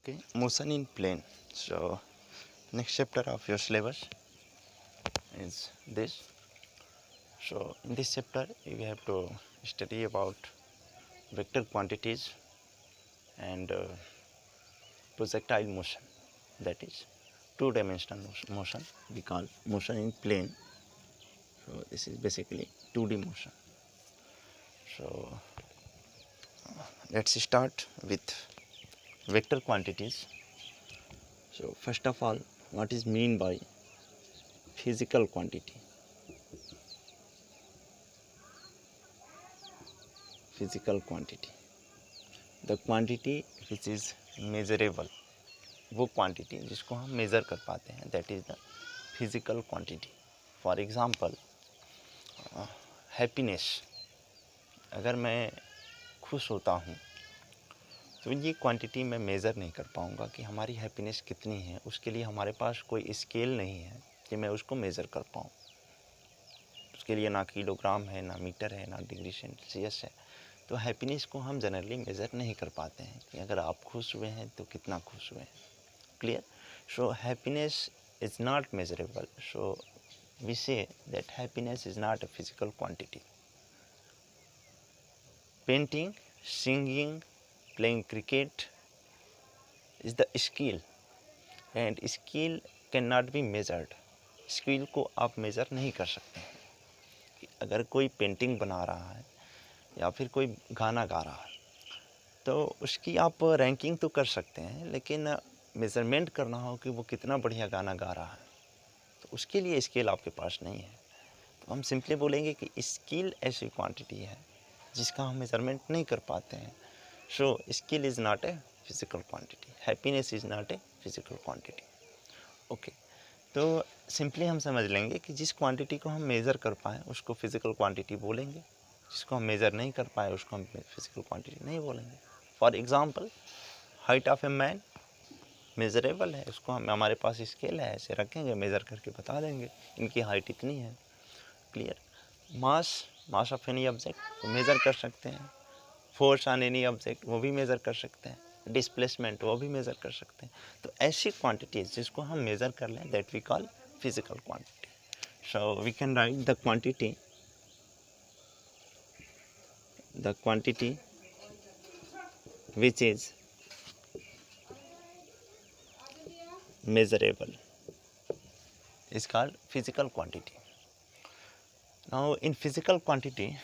Okay, motion in plane. So next chapter of your syllabus is this. So in this chapter we have to study about vector quantities and projectile motion, that is two-dimensional motion we call motion in plane. So this is basically 2D motion. So let's start with vector quantities. So first of all, what is mean by physical quantity? Physical quantity, the quantity which is measurable, वो quantity जिसको हम measure कर पाते हैं, that is the physical quantity. For example happiness. अगर मैं खुश होता हूँ तो ये क्वांटिटी मैं मेज़र नहीं कर पाऊँगा कि हमारी हैप्पीनेस कितनी है. उसके लिए हमारे पास कोई स्केल नहीं है कि मैं उसको मेज़र कर पाऊँ. उसके लिए ना किलोग्राम है, ना मीटर है, ना डिग्री सेल्सियस है. तो हैप्पीनेस को हम जनरली मेज़र नहीं कर पाते हैं कि अगर आप खुश हुए हैं तो कितना खुश हुए हैं. Clear? So happiness is not measurable. So we say that happiness is not a physical quantity. Painting, singing, playing cricket is the skill and skill can not be measured. Skill को आप मेज़र नहीं कर सकते हैं. अगर कोई painting बना रहा है या फिर कोई गाना गा रहा है तो उसकी आप रैंकिंग तो कर सकते हैं, लेकिन मेज़रमेंट करना हो कि वो कितना बढ़िया गाना गा रहा है तो उसके लिए स्केल आपके पास नहीं है. तो हम सिंपली बोलेंगे कि स्किल ऐसी क्वांटिटी है जिसका हम मेज़रमेंट नहीं कर पाते हैं. So skill is not a physical quantity. Happiness is not a physical quantity. Okay, तो सिंपली हम समझ लेंगे कि जिस क्वांटिटी को हम मेज़र कर पाएँ उसको फिज़िकल क्वांटिटी बोलेंगे, जिसको हम मेज़र नहीं कर पाए उसको हम फिज़िकल क्वांटिटी नहीं बोलेंगे. For example height of a man measurable है, उसको हम हमारे पास स्केल है, ऐसे रखेंगे, मेज़र करके बता देंगे इनकी हाइट इतनी है. Clear? Mass of any object वो मेज़र कर सकते हैं. फोर्स ऑन एनी ऑब्जेक्ट वो भी मेज़र कर सकते हैं. डिस्प्लेसमेंट वो भी मेज़र कर सकते हैं. तो ऐसी क्वांटिटीज़ जिसको हम मेज़र कर लें that we call physical quantity. So we can write the quantity which is measurable is called physical quantity. Now in physical quantity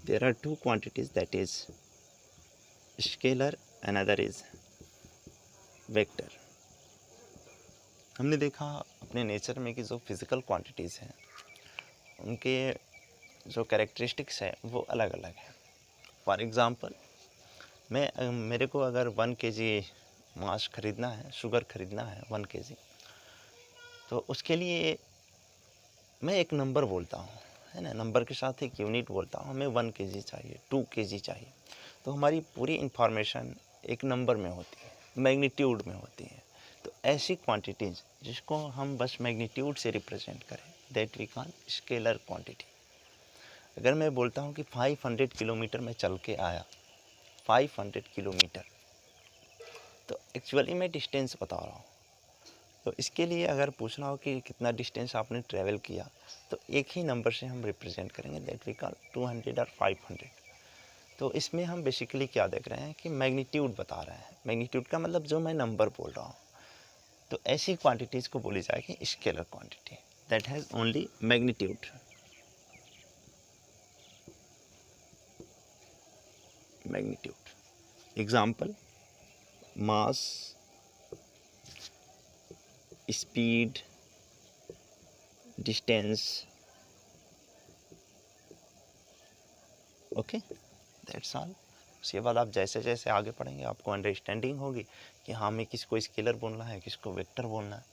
there are two quantities, that is scalar, another is vector. हमने देखा अपने nature में कि जो physical quantities हैं उनके जो characteristics है वो अलग अलग हैं. फॉर एग्ज़ाम्पल मेरे को अगर 1 kg मास ख़रीदना है, शुगर ख़रीदना है 1 kg, तो उसके लिए मैं एक नंबर बोलता हूँ, है ना, नंबर के साथ एक यूनिट बोलता हूँ. हमें 1 kg चाहिए, 2 kg चाहिए. तो हमारी पूरी इन्फॉर्मेशन एक नंबर में होती है, मैग्नीट्यूड में होती है. तो ऐसी क्वांटिटीज़ जिसको हम बस मैग्नीट्यूड से रिप्रेजेंट करें that we call scalar quantity. अगर मैं बोलता हूँ कि 500 किलोमीटर में चल के आया, 500 किलोमीटर, तो एक्चुअली मैं डिस्टेंस बता रहा हूँ. तो इसके लिए अगर पूछना हो कि कितना डिस्टेंस आपने ट्रैवल किया तो एक ही नंबर से हम रिप्रेजेंट करेंगे दैट वी कॉल 200 और 500. तो इसमें हम बेसिकली क्या देख रहे हैं कि मैग्नीट्यूड बता रहे हैं. मैग्नीट्यूड का मतलब जो मैं नंबर बोल रहा हूँ. तो ऐसी क्वांटिटीज़ को बोली जाएगी scalar quantity that has only magnitude. Example mass, speed, distance. Okay, that's all. उसके बाद आप जैसे जैसे आगे पढ़ेंगे आपको अंडरस्टैंडिंग होगी कि हाँ हमें किसको स्केलर बोलना है, किसको वेक्टर बोलना है.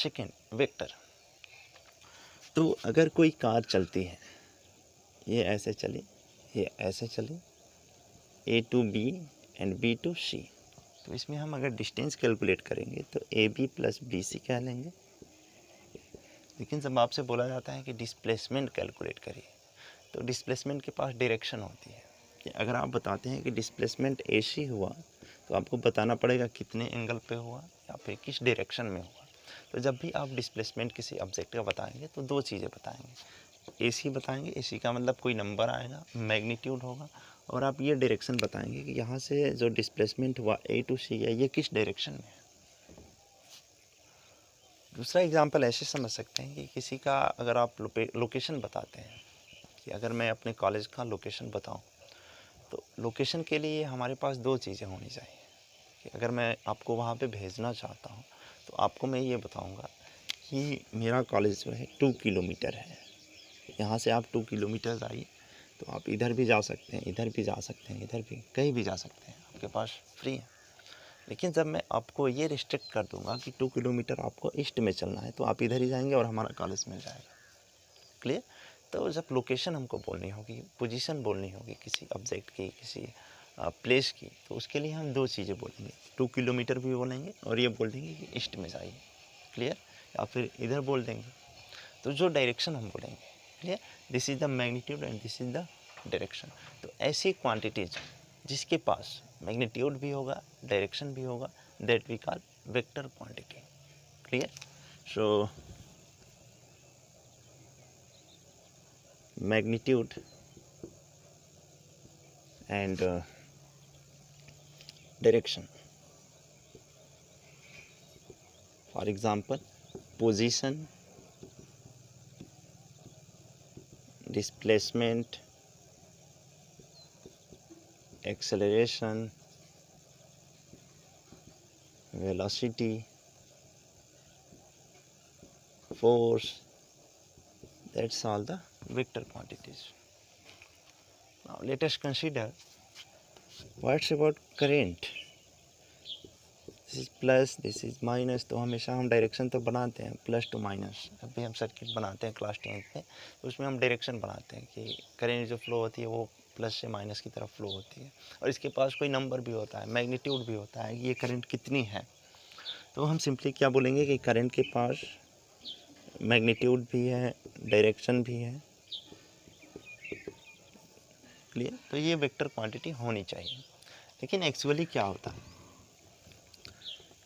Second, vector. तो अगर कोई कार चलती है, ये ऐसे चली, ये ऐसे चली, A to B and B to C, तो इसमें हम अगर डिस्टेंस कैलकुलेट करेंगे तो AB प्लस BC कह लेंगे. लेकिन जब आपसे बोला जाता है कि डिस्प्लेसमेंट कैलकुलेट करिए तो डिस्प्लेसमेंट के पास डायरेक्शन होती है कि अगर आप बताते हैं कि डिस्प्लेसमेंट AC हुआ तो आपको बताना पड़ेगा कितने एंगल पे हुआ या फिर किस डायरेक्शन में हुआ। तो जब भी आप डिस्प्लेसमेंट किसी ऑब्जेक्ट का बताएंगे तो दो चीज़ें बताएंगे, AC बताएंगे, AC का मतलब कोई नंबर आएगा, मैग्नीट्यूड होगा, और आप ये डायरेक्शन बताएंगे कि यहाँ से जो डिस्प्लेसमेंट हुआ A to C है ये किस डायरेक्शन में है। दूसरा एग्जांपल ऐसे समझ सकते हैं कि किसी का अगर आप लोकेशन बताते हैं, कि अगर मैं अपने कॉलेज का लोकेशन बताऊं, तो लोकेशन के लिए हमारे पास दो चीज़ें होनी चाहिए। कि अगर मैं आपको वहाँ पे भेजना चाहता हूँ तो आपको मैं ये बताऊँगा कि मेरा कॉलेज जो है 2 किलोमीटर है, यहाँ से आप 2 किलोमीटर आइए, तो आप इधर भी जा सकते हैं, इधर भी जा सकते हैं, इधर भी कहीं भी जा सकते हैं, आपके पास फ्री है। लेकिन जब मैं आपको ये रिस्ट्रिक्ट कर दूंगा कि 2 किलोमीटर आपको ईस्ट में चलना है, तो आप इधर ही जाएंगे और हमारा कॉलेज मिल जाएगा। क्लियर? तो जब लोकेशन हमको बोलनी होगी, पोजीशन बोलनी होगी किसी ऑब्जेक्ट की, किसी प्लेस की, तो उसके लिए हम दो चीज़ें बोलेंगे, 2 किलोमीटर भी बोलेंगे और ये बोल देंगे कि ईस्ट में जाइए। क्लियर? या फिर इधर बोल देंगे। तो जो डायरेक्शन हम बोलेंगे, clear, this is the magnitude and this is the direction. तो ऐसी क्वांटिटीज जिसके पास मैग्नीट्यूड भी होगा, डायरेक्शन भी होगा, that we call vector quantity. Clear? So magnitude and direction. For example, position, displacement, acceleration, velocity, force, that's all the vector quantities. Now let us consider what's about current. This is plus, this is minus. तो हमेशा हम direction तो बनाते हैं plus two minus. जब भी हम circuit बनाते हैं क्लास 10th में, तो उसमें हम डायरेक्शन बनाते हैं कि करंट जो फ्लो होती है वो प्लस से माइनस की तरफ फ्लो होती है, और इसके पास कोई नंबर भी होता है, मैग्नीट्यूड भी होता है कि ये करंट कितनी है। तो हम सिंपली क्या बोलेंगे कि करंट के पास मैग्नीट्यूड भी है, डायरेक्शन भी है। क्लियर? तो ये वेक्टर क्वांटिटी होनी चाहिए। लेकिन एक्चुअली क्या होता है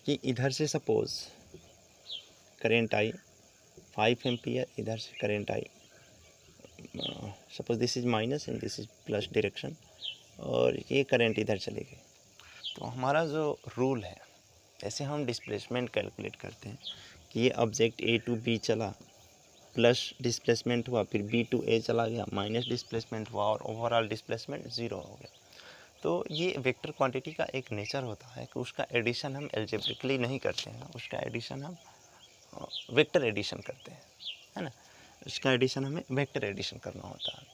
कि इधर से सपोज़ करेंट आई 5 एम्पियर, इधर से current I, suppose this is minus and this is plus direction, और ये करंट इधर चले गए। तो हमारा जो रूल है, ऐसे हम डिस्प्लेसमेंट कैलकुलेट करते हैं कि ये ऑब्जेक्ट A टू B चला, प्लस डिस्प्लेसमेंट हुआ, फिर B टू A चला गया, माइनस डिस्प्लेसमेंट हुआ, और ओवरऑल डिस्प्लेसमेंट ज़ीरो हो गया। तो ये वेक्टर क्वांटिटी का एक नेचर होता है कि उसका एडिशन हम एल्जेब्रिकली नहीं करते हैं, उसका एडिशन हम वेक्टर एडिशन करते हैं, है ना। इसका एडिशन हमें वेक्टर एडिशन करना होता है।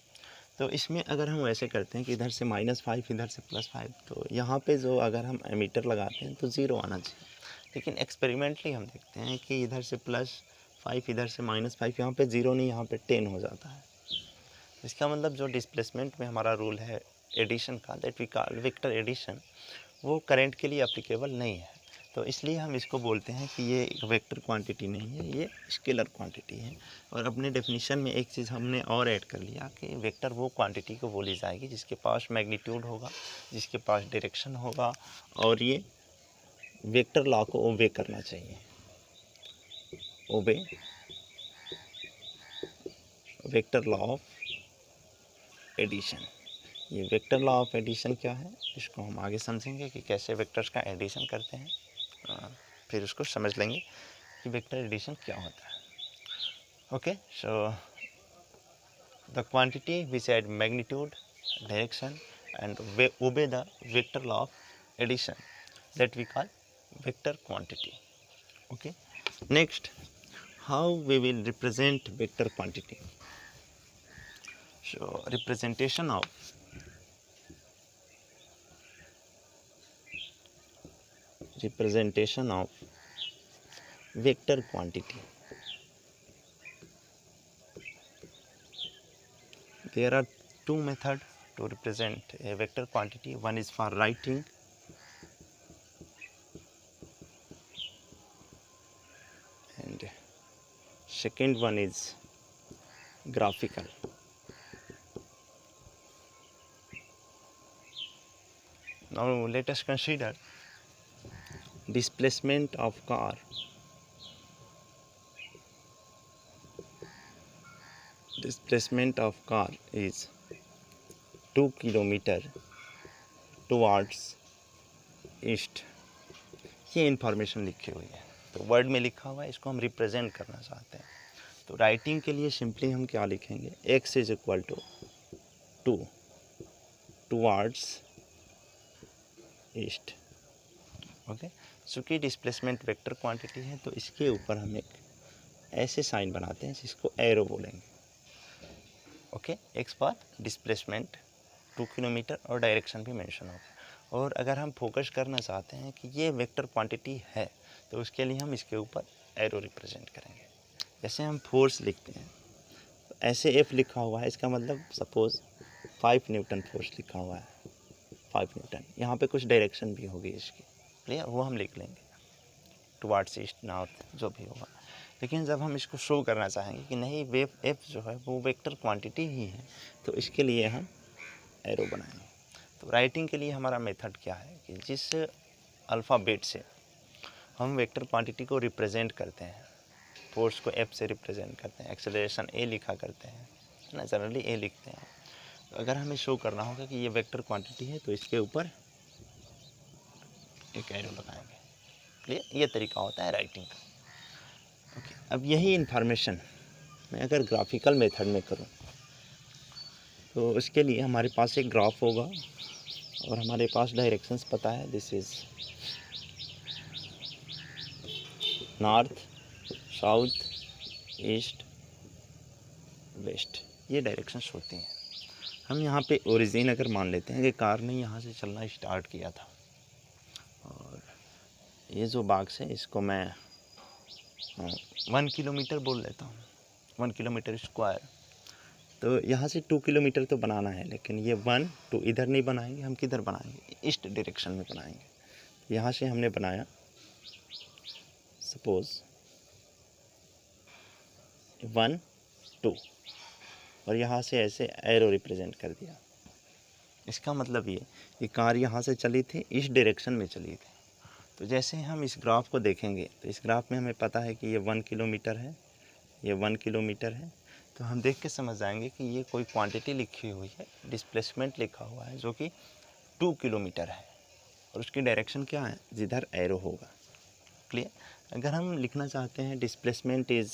तो इसमें अगर हम ऐसे करते हैं कि इधर से -5 इधर से +5, तो यहाँ पे जो अगर हम एमीटर लगाते हैं तो ज़ीरो आना चाहिए। लेकिन एक्सपेरिमेंटली हम देखते हैं कि इधर से +5 इधर से -5, यहाँ पे ज़ीरो नहीं, यहाँ पे 10 हो जाता है। इसका मतलब जो डिस्प्लेसमेंट में हमारा रूल है एडिशन का, that we call vector addition, वो करंट के लिए एप्लीकेबल नहीं है। तो इसलिए हम इसको बोलते हैं कि ये एक वेक्टर क्वांटिटी नहीं है, ये स्केलर क्वांटिटी है। और अपने डेफिनेशन में एक चीज़ हमने और ऐड कर लिया कि वेक्टर वो क्वांटिटी को बोली जाएगी जिसके पास मैग्नीट्यूड होगा, जिसके पास डायरेक्शन होगा, और ये वेक्टर लॉ को ओबे करना चाहिए। ओबे वेक्टर लॉ ऑफ एडिशन। ये वेक्टर लॉ ऑफ एडिशन क्या है, इसको हम आगे समझेंगे कि कैसे वेक्टर्स का एडिशन करते हैं, फिर उसको समझ लेंगे कि वेक्टर एडिशन क्या होता है। Okay, so the quantity which add magnitude, direction and obey the vector law of addition, that we call vector quantity. Okay, next, how we will represent vector quantity. So representation of vector quantity. There are two methods to represent a vector quantity. One is for writing and second one is graphical. Now let us consider displacement of car is 2 kilometre towards east. ये information लिखी हुई है, तो word में लिखा हुआ है, इसको हम रिप्रेजेंट करना चाहते हैं। तो राइटिंग के लिए सिंपली हम क्या लिखेंगे, x is equal to 2 towards east. Okay, चूँकि डिस्प्लेसमेंट वेक्टर क्वांटिटी है तो इसके ऊपर हम एक ऐसे साइन बनाते हैं जिसको एरो बोलेंगे। ओके, एक्स बार डिस्प्लेसमेंट 2 किलोमीटर और डायरेक्शन भी मेंशन होगा। और अगर हम फोकस करना चाहते हैं कि ये वेक्टर क्वांटिटी है तो उसके लिए हम इसके ऊपर एरो रिप्रेजेंट करेंगे। जैसे हम फोर्स लिखते हैं तो ऐसे एफ लिखा हुआ है, इसका मतलब सपोज 5 न्यूटन फोर्स लिखा हुआ है, 5 न्यूटन। यहाँ पे कुछ डायरेक्शन भी होगी इसकी, क्लियर, वो हम लिख लेंगे टुवार्ड्स ईस्ट, नॉर्थ, जो भी होगा। लेकिन जब हम इसको शो करना चाहेंगे कि नहीं वेव एफ जो है वो वेक्टर क्वांटिटी ही है, तो इसके लिए हम एरो बनाएंगे। तो राइटिंग के लिए हमारा मेथड क्या है कि जिस अल्फ़ाबेट से हम वेक्टर क्वांटिटी को रिप्रेजेंट करते हैं, फोर्स को एफ से रिप्रेजेंट करते हैं, एक्सेलरेशन ए लिखा करते हैं, है ना, जनरली ए लिखते हैं। तो अगर हमें शो करना होगा कि ये वेक्टर क्वांटिटी है तो इसके ऊपर एक एरो लगाएंगे, क्लियर। ये तरीका होता है राइटिंग का। ओके, अब यही इन्फॉर्मेशन मैं अगर ग्राफिकल मेथड में करूँ तो उसके लिए हमारे पास एक ग्राफ होगा और हमारे पास डायरेक्शंस पता है, this is north, south, east, west, ये डायरेक्शंस होती हैं। हम यहाँ पे ओरिजिन अगर मान लेते हैं कि कार ने यहाँ से चलना स्टार्ट किया था और ये जो बॉक्स है इसको मैं 1 किलोमीटर बोल लेता हूँ, 1 किलोमीटर स्क्वायर। तो यहाँ से 2 किलोमीटर तो बनाना है, लेकिन ये 1 2 इधर नहीं बनाएंगे, हम किधर बनाएंगे, ईस्ट डायरेक्शन में बनाएंगे। यहाँ से हमने बनाया सपोज 1 2 और यहाँ से ऐसे एरो रिप्रेजेंट कर दिया। इसका मतलब ये कि कार यहाँ से चली थी, इस डायरेक्शन में चली थी। तो जैसे हम इस ग्राफ को देखेंगे तो इस ग्राफ में हमें पता है कि ये 1 किलोमीटर है, ये 1 किलोमीटर है। तो हम देख के समझ जाएंगे कि ये कोई क्वांटिटी लिखी हुई है, डिस्प्लेसमेंट लिखा हुआ है जो कि 2 किलोमीटर है और उसकी डायरेक्शन क्या है, जिधर एरो होगा, क्लियर। अगर हम लिखना चाहते हैं displacement is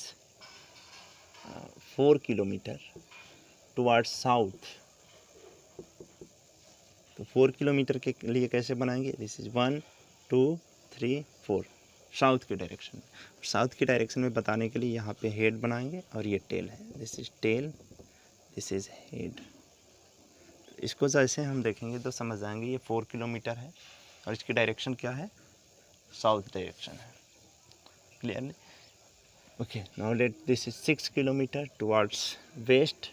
4 kilometre towards south, तो 4 किलोमीटर के लिए कैसे बनाएंगे, दिस इज़ 1 2 3 4 साउथ की डायरेक्शन में। साउथ की डायरेक्शन में बताने के लिए यहाँ पे हेड बनाएंगे और ये टेल है, this is tail, this is head. तो इसको जैसे हम देखेंगे तो समझ जाएंगे ये 4 किलोमीटर है और इसकी डायरेक्शन क्या है, साउथ डायरेक्शन है, clearly. Okay, now let this is 6 kilometre towards west.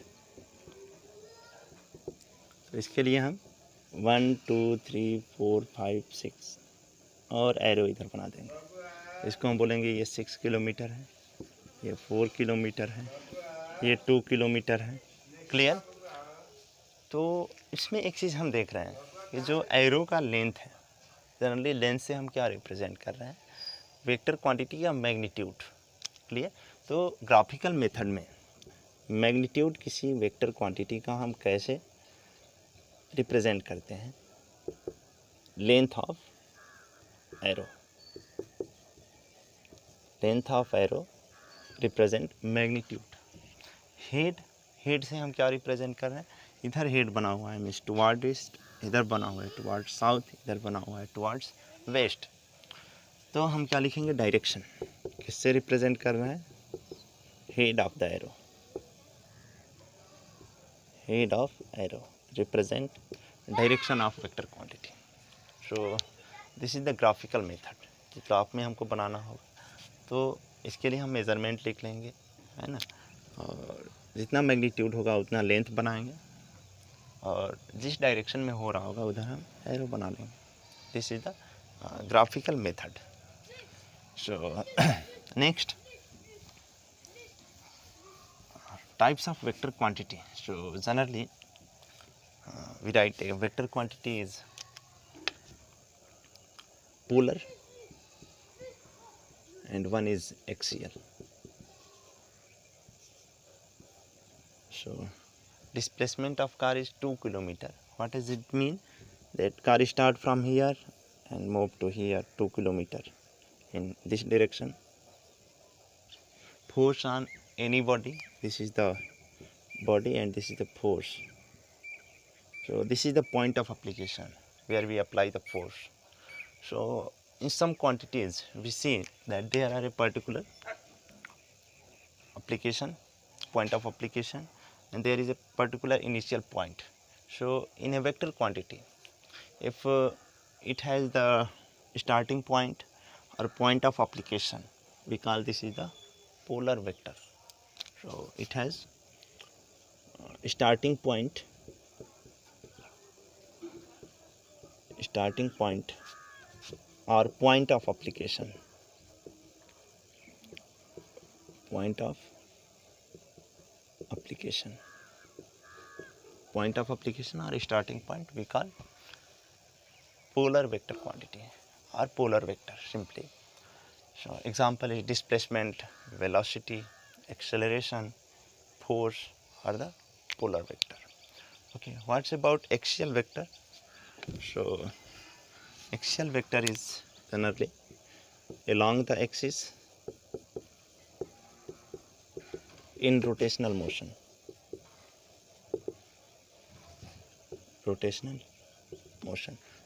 तो इसके लिए हम 1 2 3 4 5 6 और एरो इधर बना देंगे। इसको हम बोलेंगे ये 6 किलोमीटर है, ये 4 किलोमीटर है, ये 2 किलोमीटर है, क्लियर। तो इसमें एक चीज़ हम देख रहे हैं कि जो एरो का लेंथ है, जनरली लेंथ से हम क्या रिप्रेजेंट कर रहे हैं, वेक्टर क्वांटिटी या मैग्नीट्यूड, क्लियर। तो ग्राफिकल मेथड में मैग्नीट्यूड किसी वेक्टर क्वांटिटी का हम कैसे रिप्रेजेंट करते हैं, length of arrow, length of arrow represent magnitude. Head से हम क्या रिप्रेजेंट कर रहे हैं, इधर हेड बना हुआ है मीन्स टुवार्ड ईस्ट, इधर बना हुआ है टुवार्ड्स साउथ, इधर बना हुआ है टुवार्ड्स वेस्ट। तो हम क्या लिखेंगे, डायरेक्शन किससे रिप्रेजेंट कर रहे हैं, head of the arrow, head of arrow represent direction of vector quantity. So this is the graphical method. Graph में हमको बनाना होगा तो इसके लिए हम मेज़रमेंट लिख लेंगे, है ना, और जितना मैग्नीट्यूड होगा उतना लेंथ बनाएंगे और जिस डायरेक्शन में हो रहा होगा उधर हम एरो बना लेंगे। This is the graphical method. So next, types of vector quantity. So generally we write a vector quantity is polar, and one is axial. So displacement of car is 2 kilometer. What does it mean? That car start from here and move to here 2 kilometer in this direction. Force on any body, this is the body and this is the force. So this is the point of application where we apply the force. So in some quantities we see that there are a particular application, point of application, and there is a particular initial point. So in a vector quantity, if it has the starting point or point of application, we call this is the polar vector. So it has starting point or point of application, point of application or starting point we call polar vector quantity or polar vector simply. So example is displacement, velocity, acceleration, force are the polar vector. Okay, what's about axial vector? So axial vector is generally along the axis in rotational motion.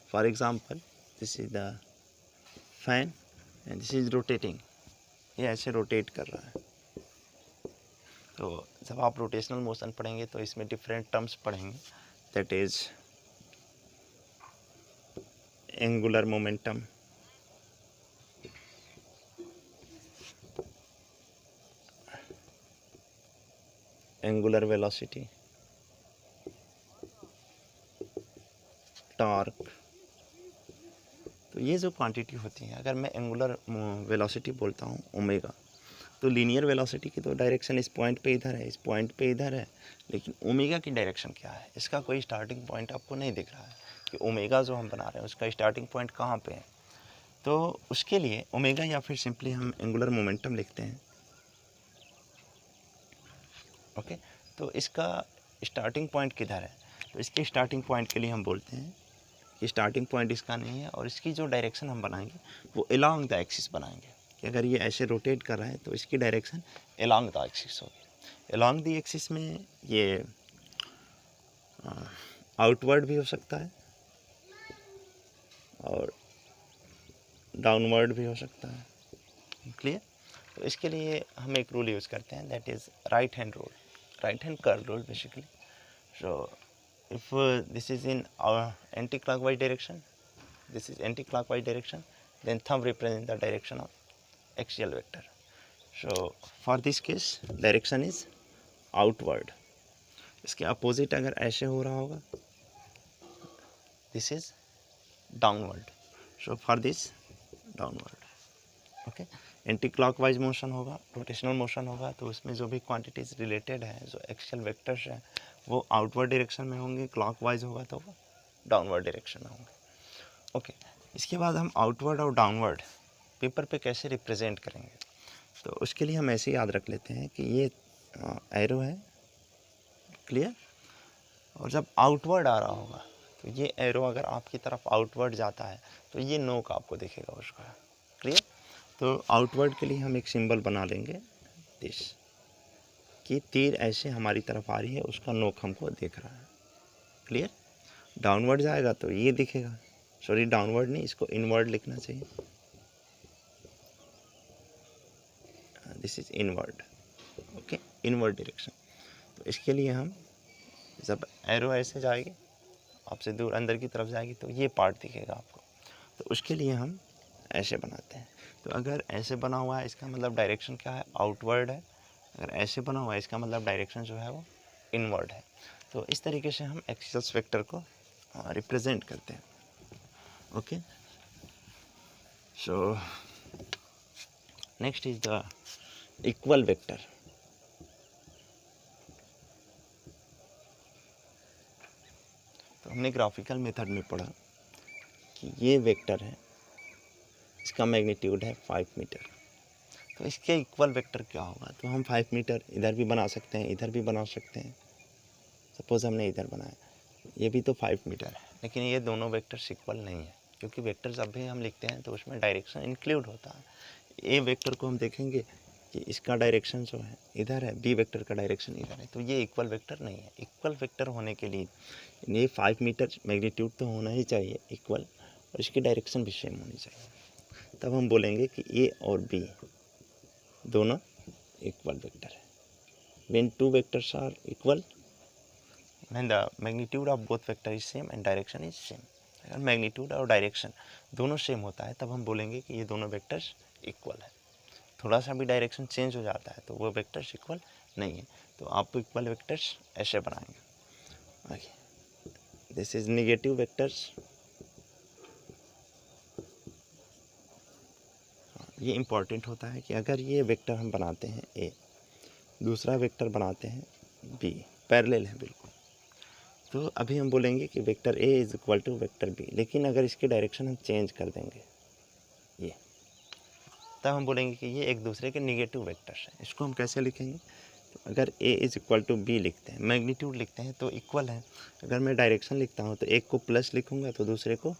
For example, this is the fan and this is rotating, ये ऐसे rotate कर रहा है. तो जब आप rotational motion पढ़ेंगे तो इसमें डिफरेंट टर्म्स पढ़ेंगे, that is angular momentum, angular velocity, torque. तो ये जो क्वांटिटी होती है, अगर मैं एंगुलर वेलोसिटी बोलता हूँ ओमेगा, तो लीनियर वेलोसिटी की तो डायरेक्शन इस पॉइंट पे इधर है, इस पॉइंट पे इधर है, लेकिन ओमेगा की डायरेक्शन क्या है, इसका कोई स्टार्टिंग पॉइंट आपको नहीं दिख रहा है कि ओमेगा जो हम बना रहे हैं उसका स्टार्टिंग पॉइंट कहाँ पे है. तो उसके लिए ओमेगा या फिर सिंपली हम एंगुलर मोमेंटम लिखते हैं. ओके, तो इसका स्टार्टिंग पॉइंट किधर है, तो इसके स्टार्टिंग पॉइंट के लिए हम बोलते हैं कि स्टार्टिंग पॉइंट इसका नहीं है और इसकी जो डायरेक्शन हम बनाएंगे वो अलोंग द एक्सिस बनाएंगे. कि अगर ये ऐसे रोटेट कर रहा है तो इसकी डायरेक्शन अलोंग द एक्सिस होगी. अलोंग द एक्सिस में ये आउटवर्ड भी हो सकता है और डाउनवर्ड भी हो सकता है. क्लियर? तो इसके लिए हम एक रूल यूज़ करते हैं, that is right hand rule, right hand curl rule basically. So if this is in our anti-clockwise direction, this is anti-clockwise direction, then thumb represents the direction of axial vector. So for this case direction is outward. इसके opposite अगर ऐसे हो रहा होगा, this is downward. So for this downward. Okay, anti clockwise motion होगा, rotational motion होगा, तो उसमें जो भी क्वांटिटीज रिलेटेड है, जो एक्सियल वेक्टर्स हैं, वो आउटवर्ड डायरेक्शन में होंगे. क्लॉकवाइज होगा तो वो डाउनवर्ड डायरेक्शन में होंगे. ओके, इसके बाद हम आउटवर्ड और डाउनवर्ड पेपर पे कैसे रिप्रेजेंट करेंगे, तो उसके लिए हम ऐसे याद रख लेते हैं कि ये एरो है. क्लियर? और जब आउटवर्ड आ रहा होगा तो ये एरो अगर आपकी तरफ आउटवर्ड जाता है तो ये नोक आपको दिखेगा उसका. क्लियर? तो आउटवर्ड के लिए हम एक सिंबल बना लेंगे दिस, कि तीर ऐसे हमारी तरफ आ रही है, उसका नोक हमको दिख रहा है. क्लियर? डाउनवर्ड जाएगा तो ये दिखेगा, सॉरी डाउनवर्ड नहीं, इसको इनवर्ड लिखना चाहिए. This is inward. Okay, inward direction. तो इसके लिए हम जब एरो ऐसे जाएगी आपसे दूर अंदर की तरफ जाएगी तो ये पार्ट दिखेगा आपको, तो उसके लिए हम ऐसे बनाते हैं. तो अगर ऐसे बना हुआ है इसका मतलब डायरेक्शन क्या है, आउटवर्ड है. अगर ऐसे बना हुआ है इसका मतलब डायरेक्शन जो है वो इनवर्ड है. तो इस तरीके से हम एक्सियल वेक्टर को रिप्रेजेंट करते हैं. Okay, so next is the equal vector. तो हमने ग्राफिकल मेथड में पढ़ा कि ये वेक्टर है, इसका मैग्नीट्यूड है 5 मीटर. तो इसके इक्वल वेक्टर क्या होगा? तो हम 5 मीटर इधर भी बना सकते हैं, इधर भी बना सकते हैं। सपोज़ हमने इधर बनाया, ये भी तो 5 मीटर है, लेकिन ये दोनों वेक्टर्स इक्वल नहीं है, क्योंकि वेक्टर जब भी हम लिखते हैं तो उसमें डायरेक्शन इंक्लूड होता है। ए वेक्टर को हम देखेंगे कि इसका डायरेक्शन जो है इधर है, बी वेक्टर का डायरेक्शन इधर है, तो ये इक्वल वेक्टर नहीं है। इक्वल वेक्टर होने के लिए ये 5 मीटर मैग्नीट्यूड तो होना ही चाहिए इक्वल, और इसकी डायरेक्शन भी सेम होनी चाहिए। तब हम बोलेंगे कि ए और बी दोनों इक्वल वेक्टर है। When two vectors are equal, when the magnitude of both vector is same and direction is same. अगर मैग्नीट्यूड और डायरेक्शन दोनों सेम होता है तब हम बोलेंगे कि ये दोनों वेक्टर्स इक्वल है। थोड़ा सा भी डायरेक्शन चेंज हो जाता है तो वो वेक्टर्स इक्वल नहीं है। तो आप इक्वल वेक्टर्स ऐसे बनाएंगे। Okay, this is negative vectors. ये इम्पॉर्टेंट होता है कि अगर ये वेक्टर हम बनाते हैं ए, दूसरा वेक्टर बनाते हैं बी, पैरेलल है बिल्कुल, तो अभी हम बोलेंगे कि vector A is equal to vector B, लेकिन अगर इसके डायरेक्शन हम चेंज कर देंगे ये, तब हम बोलेंगे कि ये एक दूसरे के निगेटिव वेक्टर्स हैं। इसको हम कैसे लिखेंगे? तो अगर ए इज इक्वल टू बी लिखते हैं, मैग्नीट्यूड लिखते हैं तो इक्वल है। अगर मैं डायरेक्शन लिखता हूँ तो एक को प्लस लिखूँगा तो दूसरे को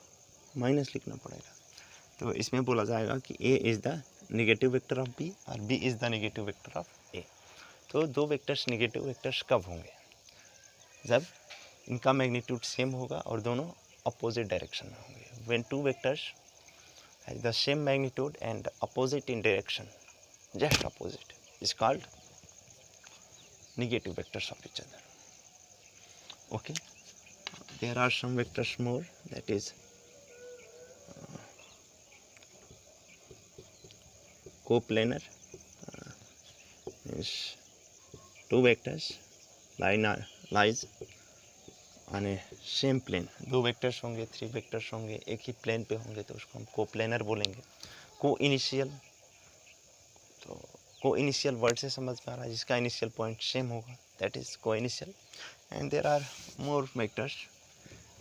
माइनस लिखना पड़ेगा। तो इसमें बोला जाएगा कि A is the negative vector of B और B is the negative vector of A. तो दो वेक्टर्स निगेटिव वेक्टर्स कब होंगे? जब इनका मैग्नीट्यूड सेम होगा और दोनों अपोजिट डायरेक्शन में होंगे। When two vectors has the same magnitude and opposite in direction, just opposite, is called negative vectors of each other. Okay, there are some vectors more, that is coplanar, means two vectors lies on a same plane। दो vectors होंगे, three vectors होंगे, एक ही plane पे होंगे तो उसको हम coplanar बोलेंगे। को इनिशियल, तो को इनिशियल वर्ड से समझ में आ रहा है, जिसका इनिशियल पॉइंट सेम होगा, that is coinitial. And there are more vectors,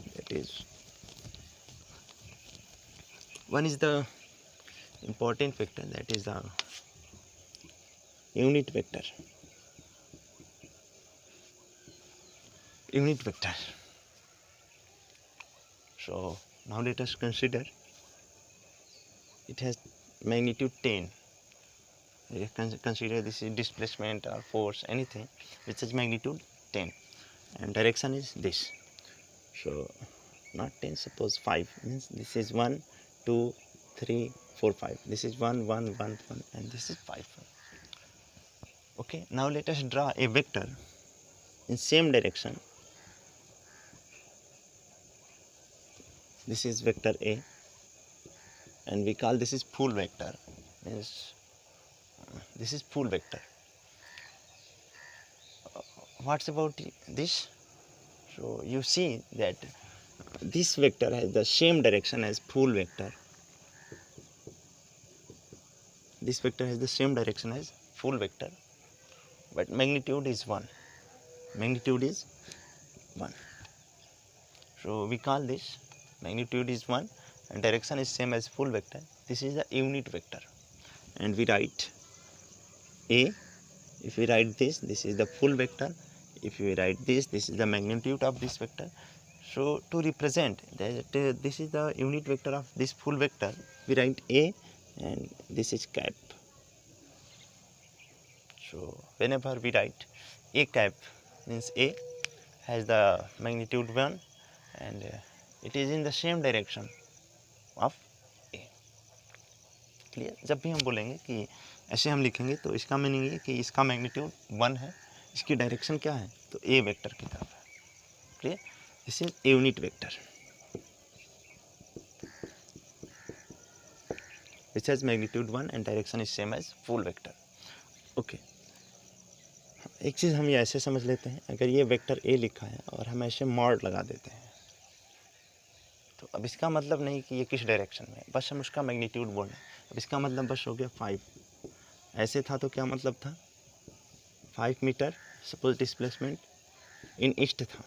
that is one is the important vector, that is the unit vector। Unit vector, so now let us consider it has magnitude 10। You can consider this is displacement or force, anything which is magnitude 10 and direction is this, so not 10, suppose 5, means this is 1 2 3 4 5, this is 1 1 1 1 and this is 5 1. Okay, now let us draw a vector in same direction. This is vector A and we call this is full vector, means this is full vector. What's about this? So you see that this vector has the same direction as full vector. This vector has the same direction as full vector, but magnitude is 1. Magnitude is 1. So we call this magnitude is 1 and direction is same as full vector. This is the unit vector, and we write A. If we write this, this is the full vector. If we write this, this is the magnitude of this vector. So to represent that this is the unit vector of this full vector, we write A and this is cap. So whenever we write A cap, means A has the magnitude 1 and it is in the same direction of A. Clear? जब भी हम बोलेंगे कि ऐसे हम लिखेंगे तो इसका मीनिंग ये कि इसका मैग्नीट्यूड 1 है, इसकी डायरेक्शन क्या है तो ए वेक्टर की तरफ है। Clear? This is unit vector which has magnitude 1 and direction is same as full vector. Okay, एक चीज़ हम ये ऐसे समझ लेते हैं, अगर ये वेक्टर ए लिखा है और हम ऐसे मॉड लगा देते हैं तो अब इसका मतलब नहीं कि ये किस डायरेक्शन में है, बस हम उसका मैग्नीट्यूड बोल रहे हैं। अब इसका मतलब बस हो गया 5। ऐसे था तो क्या मतलब था? 5 metre suppose displacement in east था,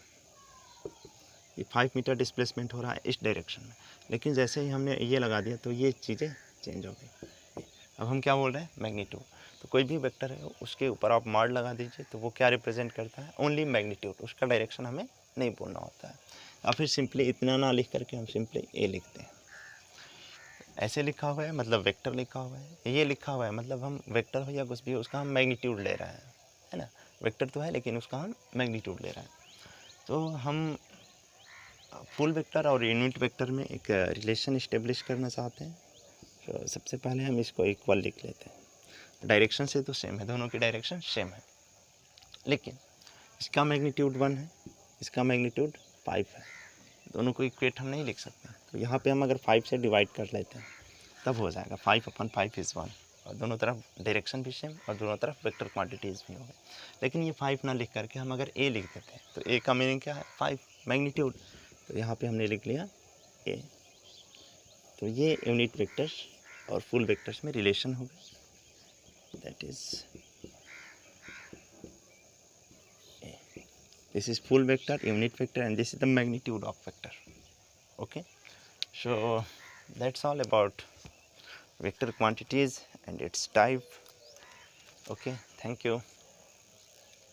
ये 5 मीटर डिस्प्लेसमेंट हो रहा है इस डायरेक्शन में, लेकिन जैसे ही हमने ये लगा दिया तो ये चीज़ें चेंज हो गई। अब हम क्या बोल रहे हैं, मैग्नीट्यूड। तो कोई भी वेक्टर है उसके ऊपर आप मार्ड लगा दीजिए तो वो क्या रिप्रेजेंट करता है, ओनली मैग्नीट्यूड, उसका डायरेक्शन हमें नहीं बोलना होता है। या फिर सिंपली इतना ना लिख करके हम सिंपली ए लिखते हैं। ऐसे लिखा हुआ है मतलब वेक्टर लिखा हुआ है, ये लिखा हुआ है मतलब हम वेक्टर हो या कुछ भी हो उसका हम मैग्नीट्यूड ले रहे हैं, है ना। वेक्टर तो है लेकिन उसका हम मैग्नीट्यूड ले रहे हैं। तो हम फुल वेक्टर और यूनिट वेक्टर में एक रिलेशन इस्टेब्लिश करना चाहते हैं। तो सबसे पहले हम इसको इक्वल लिख लेते हैं। डायरेक्शन से तो सेम है, दोनों की डायरेक्शन सेम है, लेकिन इसका मैग्नीट्यूड 1 है, इसका मैग्नीट्यूड 5 है, दोनों को इक्वेट हम नहीं लिख सकते। तो यहाँ पे हम अगर 5 से डिवाइड कर लेते हैं तब हो जाएगा 5/5 इज़ 1, और दोनों तरफ डायरेक्शन भी सेम और दोनों तरफ वेक्टर क्वांटिटीज़ भी होंगे। लेकिन ये 5 ना लिख करके हम अगर ए लिख देते हैं तो ए का मीनिंग क्या है, 5 मैग्नीट्यूड, तो यहाँ पे हमने लिख लिया ए। तो ये यूनिट वेक्टर्स और फुल वेक्टर्स में रिलेशन हो गया, that is a. This is full vector, unit vector, and this is the magnitude of vector. Okay, so that's all about vector quantities and its type. Okay, thank you.